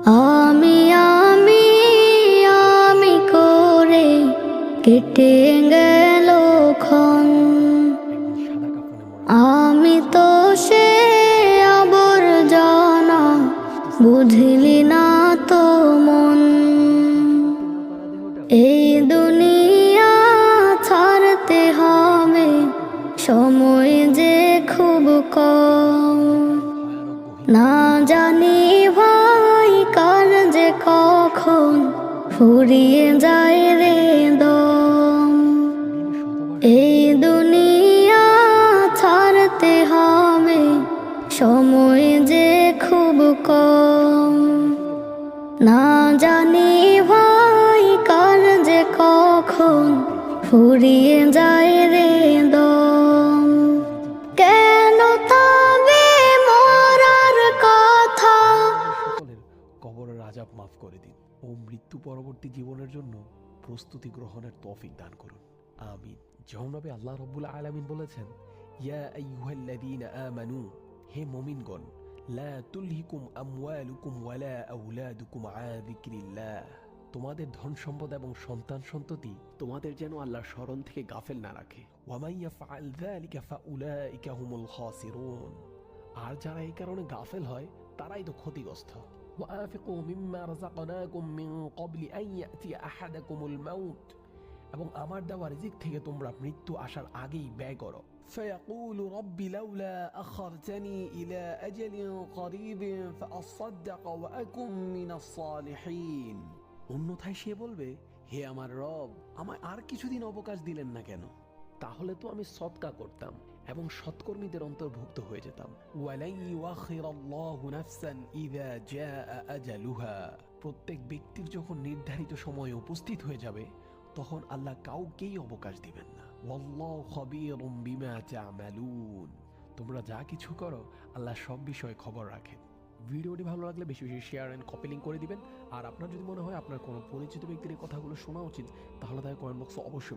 আমি আমি আমি করে কেটে গেল ক্ষণ, আমি তো সে আবর্জনা, বুঝলি না তো মন। এই দুনিয়া ছাড়তে হবে, সময় যে খুব কম। না জানি ভাই কার যে কখন ফুরিয়ে যায় রে দম। এই দুনিয়া ছাড়তে হবে, সময় যে খুব কম। না জানি ভাই কার যে কখন ফুরিয়ে যায় রে দম। কেন তবে মরার কথা? সকলের কবরের আযাব মাফ করে দিন ও মৃত্যু পরবর্তী জীবনের জন্য প্রস্তুতি গ্রহণের তৌফিক দান করুন, আমিন। যেমন ভাবে আল্লাহ রাব্বুল আলামিন বলেছেন, ইয়া আইয়ুহাল্লাযীনা আমানু, হে মুমিনগণ, লা তুলহিকুম আমওয়ালুকুম ওয়ালা আওলাদুকুম আন যিকরিল্লাহ, তোমাদের ধন সম্পদ এবং সন্তান সন্ততি তোমাদের যেন আল্লাহর স্মরণ থেকে গাফেল না রাখে। ওয়া মান ইয়াফআল যালিকা ফাউলাইকা হুমুল খাসিরুন, আর যারা এই কারণে গাফেল হয় তারাই তো ক্ষতিগ্রস্ত। ওয়াআফিকু মিম্মা রাযাকনাকুম মিন ক্বাবলি আন ইয়াতিয়া আহাদাকুমুল মাউত, এবং আমার দেওয়া রিজিক থেকে তোমরা মৃত্যু আসার আগেই ব্যয় করো। ফায়াকুলু রাব্বি লাউলা আখারতানি ইলা আজালিন করিবিন ফাআসাদদাক ওয়া আকুম মিনাস সালিহিন, অন্যথায় সে বলবে, হে আমার রব, আমায় আর কিছুদিন অবকাশ দিলেন না কেন, তাহলে তো আমি সদকা করতাম এবং সৎকর্মীদের অন্তর্ভুক্ত হয়ে যেতাম। ওয়ালাই ইউআখিরাল্লাহু নাফসান ইযা জাআ আজালুহা, প্রত্যেক ব্যক্তির যখন নির্ধারিত সময় উপস্থিত হয়ে যাবে তখন আল্লাহ কাউকেই অবকাশ দিবেন না। ওয়াল্লাহু খাবীরুম বিমা তা'মালুন, তোমরা যা কিছু করো আল্লাহ সব বিষয়ে খবর রাখেন। ভিডিওটি ভালো লাগলে বেশি বেশি শেয়ার এন্ড কপি লিংক করে দিবেন। আর আপনার যদি মনে হয় আপনার কোনো পরিচিত ব্যক্তির এই কথাগুলো শোনা উচিত, তাহলে তাকে কমেন্ট বক্সে অবশ্যই